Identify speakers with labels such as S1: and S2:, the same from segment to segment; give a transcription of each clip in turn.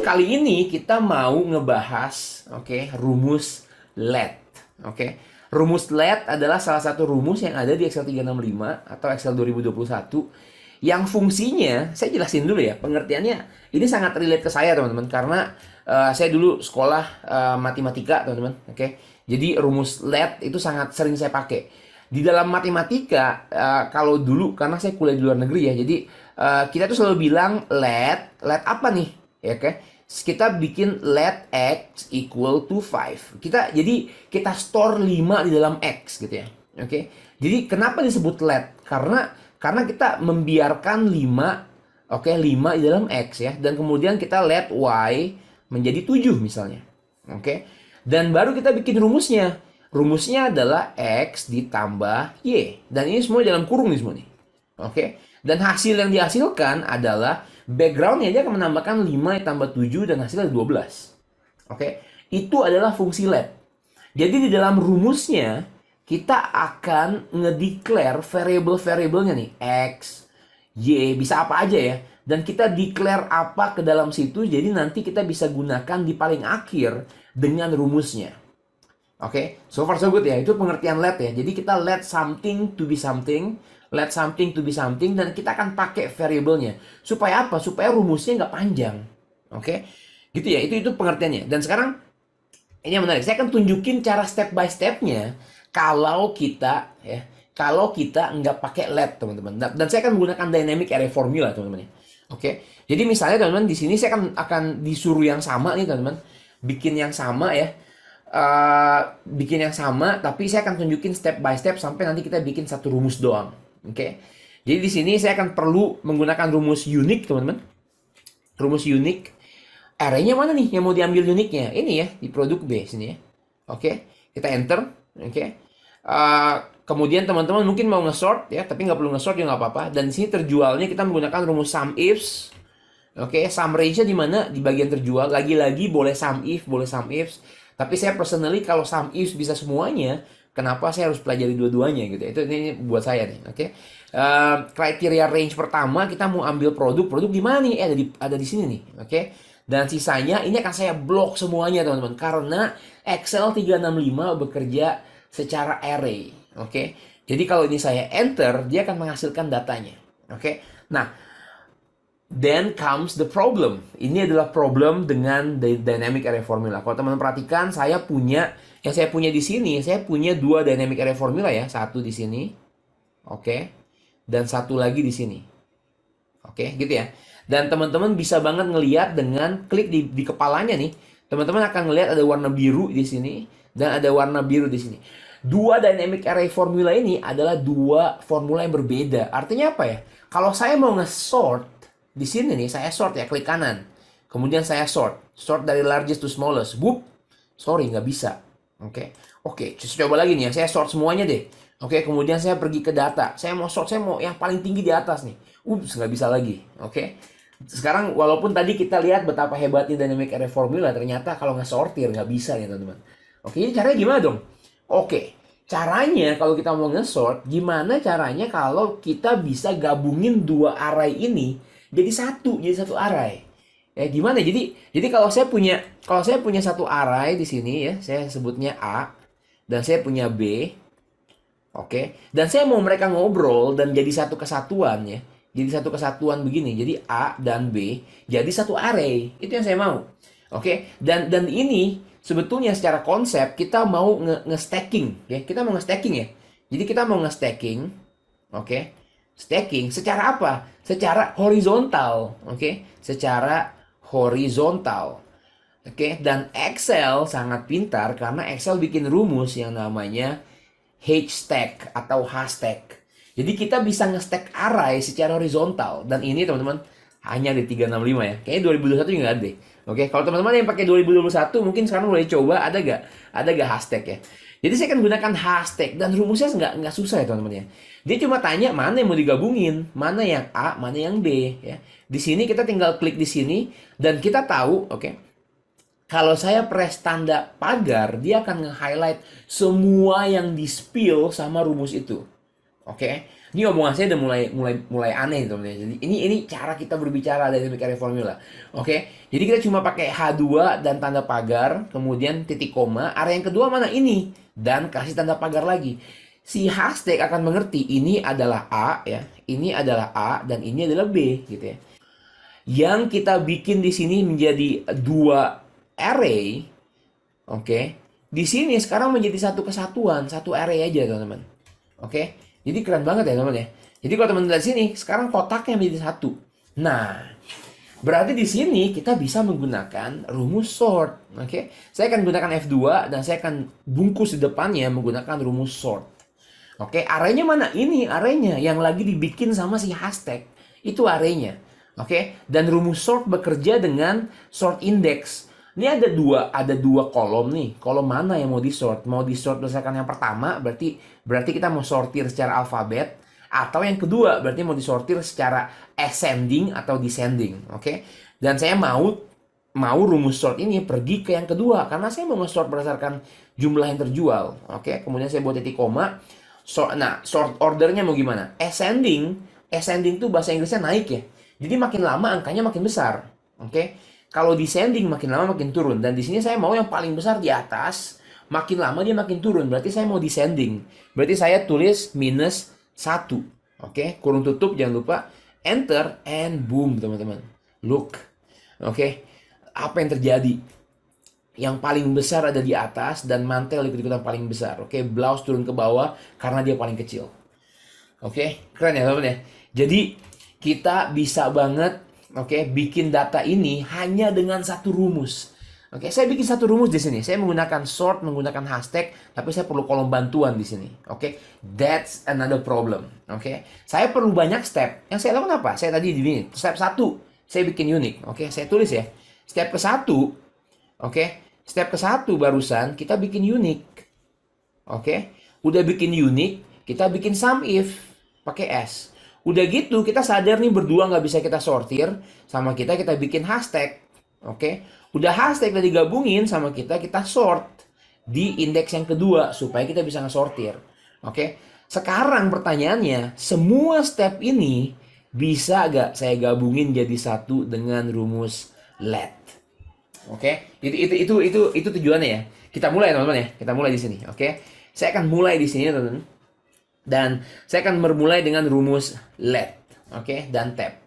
S1: kali ini kita mau ngebahas, rumus LED. Rumus LED adalah salah satu rumus yang ada di Excel 365 atau Excel 2021 yang fungsinya, saya jelasin dulu ya, pengertiannya ini sangat relate ke saya teman-teman, karena saya dulu sekolah matematika teman-teman. Jadi rumus LED itu sangat sering saya pakai di dalam matematika. Kalau dulu karena saya kuliah di luar negeri ya, jadi kita tuh selalu bilang LED apa nih, ya kita bikin let x equal to 5. Jadi kita store 5 di dalam x gitu ya. Jadi kenapa disebut let? Karena kita membiarkan 5 di dalam x ya, dan kemudian kita let y menjadi 7 misalnya. Dan baru kita bikin rumusnya. Rumusnya adalah x ditambah y, dan ini semua dalam kurung nih semua nih. Dan hasil yang dihasilkan adalah backgroundnya dia akan menambahkan 5 tambah 7 dan hasilnya 12. Itu adalah fungsi let. Jadi di dalam rumusnya kita akan ngedeclare variable-variabelnya nih, x, y, bisa apa aja ya. Dan kita declare apa ke dalam situ, jadi nanti kita bisa gunakan di paling akhir dengan rumusnya. So far so good ya, itu pengertian let ya. Jadi kita let something to be something, let something to be something, dan kita akan pakai variabelnya. Supaya apa? Supaya rumusnya nggak panjang. Gitu ya, itu pengertiannya. Dan sekarang, ini yang menarik, saya akan tunjukin cara step by stepnya kalau kita nggak pakai let teman-teman. Dan saya akan menggunakan dynamic array formula teman-teman. Jadi misalnya teman-teman di sini saya akan disuruh yang sama nih teman-teman, bikin yang sama ya. Bikin yang sama, tapi saya akan tunjukin step by step sampai nanti kita bikin satu rumus doang. Jadi di sini saya akan perlu menggunakan rumus unique teman-teman. Rumus unique. Array-nya mana nih yang mau diambil unique-nya? Ini ya, di produk B sini ya. Kita enter. Kemudian teman-teman mungkin mau nge-sort ya, tapi nggak perlu nge-sort juga nggak apa-apa. Dan di sini terjualnya kita menggunakan rumus sum ifs. Sum range-nya di mana? Di bagian terjual. Lagi-lagi boleh sum if, boleh sum ifs. Tapi saya personally kalau sum ifs bisa semuanya, kenapa saya harus pelajari dua-duanya gitu. Ini buat saya nih. Kriteria range pertama kita mau ambil produk di mana nih? Ada di sini nih. Dan sisanya ini akan saya blok semuanya teman-teman, karena Excel 365 bekerja secara array. Jadi kalau ini saya enter, dia akan menghasilkan datanya. Nah, then comes the problem. Ini adalah problem dengan dynamic array formula. Kalau teman-teman perhatikan, saya punya di sini, saya punya 2 dynamic array formula ya, satu di sini, dan satu lagi di sini, gitu ya. Dan teman-teman bisa banget ngelihat dengan klik di kepalanya nih, teman-teman akan ngelihat ada warna biru di sini dan ada warna biru di sini. 2 dynamic array formula ini adalah 2 formula yang berbeda. Artinya apa ya? Kalau saya mau nge-sort di sini nih, saya sort ya, klik kanan. Kemudian saya sort dari largest to smallest. Sorry, nggak bisa. Coba lagi nih ya, saya sort semuanya deh. Kemudian saya pergi ke data. Saya mau sort, saya mau yang paling tinggi di atas nih. Nggak bisa lagi. Sekarang walaupun tadi kita lihat betapa hebatnya dynamic array formula, ternyata kalau nggak sortir nggak bisa ya teman-teman. Jadi caranya gimana dong? Caranya kalau kita mau nge-sort, gimana caranya kalau kita bisa gabungin 2 array ini jadi satu array. Gimana? Jadi kalau saya punya satu array di sini ya, saya sebutnya A, dan saya punya B. Dan saya mau mereka ngobrol dan jadi satu kesatuan ya. Jadi satu kesatuan begini. Jadi A dan B jadi satu array. Itu yang saya mau. Dan ini sebetulnya secara konsep kita mau nge-stacking ya. Kita mau nge-stacking ya. Jadi kita mau nge-stacking. Stacking secara apa? Secara horizontal. Secara horizontal. Dan Excel sangat pintar karena Excel bikin rumus yang namanya H-stack atau H-stack. Jadi kita bisa nge-stack array secara horizontal. Dan ini teman-teman hanya di 365 ya. Kayaknya 2021 juga ada deh. Kalau teman-teman yang pakai 2021 mungkin sekarang boleh coba, ada gak H-stack ya. Jadi saya akan gunakan H-stack dan rumusnya nggak susah ya teman-teman ya. Dia cuma tanya mana yang mau digabungin, mana yang A, mana yang B ya. Di sini kita tinggal klik di sini dan kita tahu, kalau saya press tanda pagar, dia akan nge-highlight semua yang di-spill sama rumus itu. Ini omongan saya udah mulai aneh teman-teman. Jadi ini cara kita berbicara dari mechanical formula. Oke. Jadi kita cuma pakai H2 dan tanda pagar, kemudian titik koma. Area yang kedua mana ini? Dan kasih tanda pagar lagi. Si hashtag akan mengerti ini adalah A ya, ini adalah A dan ini adalah B gitu ya. Yang kita bikin di sini menjadi dua array, oke. Di sini sekarang menjadi satu kesatuan, satu array aja teman-teman. Oke. Jadi keren banget ya teman-teman ya. Jadi kalau teman-teman lihat sini, sekarang kotaknya menjadi satu. Nah, berarti di sini kita bisa menggunakan rumus sort. Oke. Saya akan gunakan F2 dan saya akan bungkus di depannya menggunakan rumus sort. Oke, arraynya mana? Ini arraynya yang lagi dibikin sama si hashtag. Itu arraynya. Oke, dan rumus sort bekerja dengan sort index. Ini ada dua kolom nih. Kolom mana yang mau disort? Mau disort berdasarkan yang pertama, berarti kita mau sortir secara alfabet. Atau yang kedua, berarti mau disortir secara ascending atau descending. Oke, dan saya mau rumus sort ini pergi ke yang kedua karena saya mau nge-sort berdasarkan jumlah yang terjual. Oke, kemudian saya buat titik koma. Sort ordernya mau gimana? Ascending tuh bahasa Inggrisnya naik ya. Jadi makin lama angkanya makin besar. Oke. Kalau descending makin lama makin turun. Dan di sini saya mau yang paling besar di atas. Makin lama dia makin turun. Berarti saya mau descending. Berarti saya tulis minus 1. Oke. Kurung tutup, jangan lupa. Enter and boom teman-teman. Look. Oke. Apa yang terjadi? Yang paling besar ada di atas dan mantel ikut-ikutan paling besar. Oke, blouse turun ke bawah karena dia paling kecil. Oke, keren ya teman-teman ya. Jadi kita bisa banget bikin data ini hanya dengan satu rumus. Oke, saya bikin satu rumus di sini. Saya menggunakan sort, menggunakan hashtag, tapi saya perlu kolom bantuan di sini. Oke, that's another problem. Oke, saya perlu banyak step. Yang saya lakukan apa? Saya tadi di sini, step 1, saya bikin unique. Oke, saya tulis ya. Step ke 1, step ke 1 barusan kita bikin unique. Udah bikin unique, kita bikin sum if pakai S. Udah gitu kita sadar nih berdua nggak bisa kita sortir, sama kita bikin hashtag. Udah hashtag tadi gabungin sama kita sort di indeks yang kedua supaya kita bisa ngesortir. Sekarang pertanyaannya, semua step ini bisa gak saya gabungin jadi satu dengan rumus let? Itu tujuannya ya. Kita mulai teman-teman ya. Kita mulai di sini. Saya akan mulai di sini teman-teman. Dan saya akan bermulai dengan rumus let. Dan tab.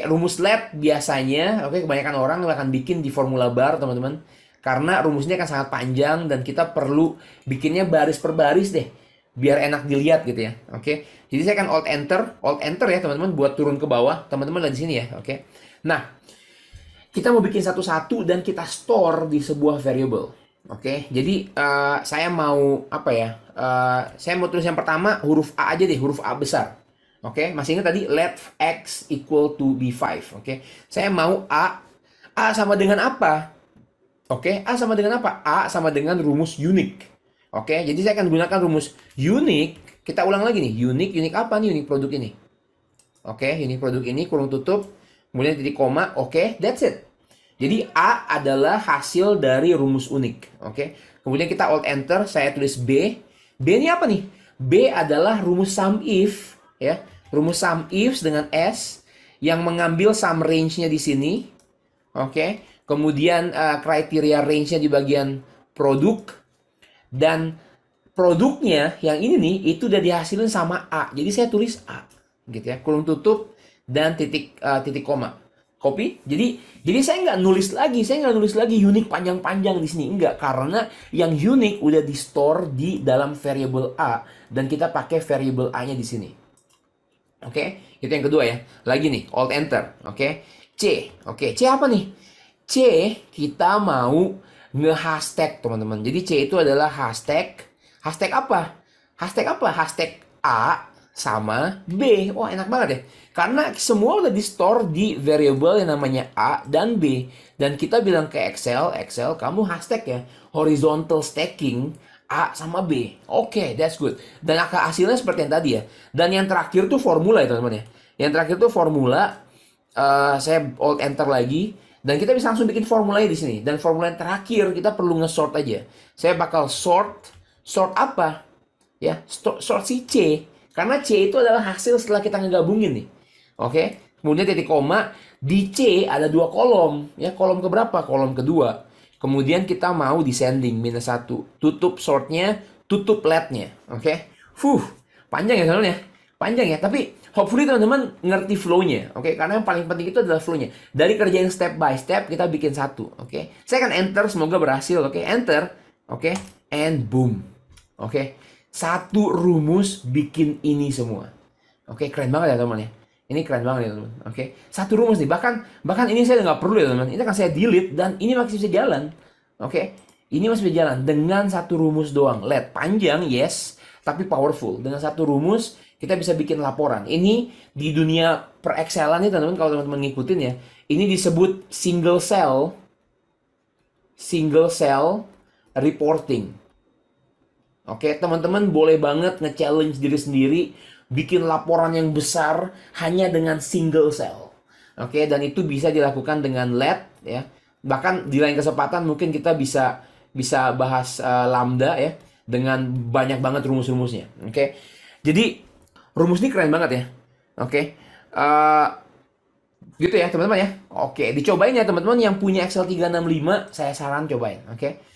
S1: Rumus let biasanya, kebanyakan orang akan bikin di formula bar teman-teman. Karena rumusnya kan sangat panjang dan kita perlu bikinnya baris per baris deh. Biar enak dilihat gitu ya. Jadi saya akan alt enter ya teman-teman buat turun ke bawah. Teman-teman lihat di sini ya. Nah, kita mau bikin satu-satu dan kita store di sebuah variable. Jadi saya mau saya mau tulis yang pertama huruf A aja deh, huruf A besar. Masih ingat tadi let x equal to b5. Saya mau A sama dengan apa? A sama dengan apa? A sama dengan rumus unique. Jadi saya akan gunakan rumus unique. Kita ulang lagi nih, unique apa nih unique produk ini? Unique produk ini kurung tutup, kemudian titik koma, that's it. Jadi A adalah hasil dari rumus unik. Kemudian kita alt enter, saya tulis B. B ini apa nih? B adalah rumus sum if, ya. Rumus sum if dengan S yang mengambil sum range-nya di sini. Kemudian kriteria range-nya di bagian produk, dan produknya yang ini nih itu udah dihasilin sama A. Jadi saya tulis A, gitu ya. Kurung tutup dan titik koma. Copy. Jadi saya nggak nulis lagi unique panjang-panjang di sini, enggak, karena yang unique udah di store di dalam variable A dan kita pakai variable A-nya di sini. Itu yang kedua ya. Lagi nih, alt enter. C. C apa nih? C kita mau nge-hashtag teman-teman. Jadi C itu adalah hashtag. Hashtag apa? Hashtag A sama B. Wah, enak banget ya. Karena semua udah di store di variable yang namanya A dan B. Dan kita bilang ke Excel kamu hashtag ya, horizontal stacking A sama B. That's good. Dan hasilnya seperti yang tadi ya. Dan yang terakhir tuh formula ya teman-teman ya. Yang terakhir tuh formula, saya alt enter lagi. Dan kita bisa langsung bikin formulanya di sini. Dan formula yang terakhir kita perlu nge-sort aja. Saya bakal sort apa? Ya, sort si C. Karena C itu adalah hasil setelah kita ngegabungin nih. Oke. Kemudian titik koma, di C ada dua kolom. Ya, kolom keberapa? Kolom kedua. Kemudian kita mau descending, -1. Tutup shortnya, tutup letnya. Oke. Panjang ya soalnya. Panjang ya, tapi hopefully teman-teman ngerti flow-nya. Oke, karena yang paling penting itu adalah flow-nya. Dari kerjain step by step, kita bikin satu. Oke. Saya akan enter, semoga berhasil. Oke, enter. Oke, and boom. Oke. Satu rumus bikin ini semua. Oke, keren banget ya teman-teman ya. Ini keren banget ya teman-teman. Oke, satu rumus nih. Bahkan ini saya nggak perlu ya teman-teman. Ini akan saya delete dan ini masih bisa jalan. Oke, ini masih bisa jalan dengan satu rumus doang. Lihat, panjang, yes, tapi powerful. Dengan satu rumus kita bisa bikin laporan. Ini di dunia per Excelan nih teman-teman, kalau teman-teman ngikutin ya. Ini disebut single cell reporting. Oke, teman-teman boleh banget nge-challenge diri sendiri bikin laporan yang besar hanya dengan single cell. Oke, dan itu bisa dilakukan dengan LED ya. Bahkan di lain kesempatan mungkin kita bisa bahas lambda ya dengan banyak banget rumus-rumusnya. Oke. Jadi rumus ini keren banget ya. Oke. Gitu ya teman-teman ya. Oke, dicobain ya teman-teman yang punya Excel 365, saya saran cobain. Oke.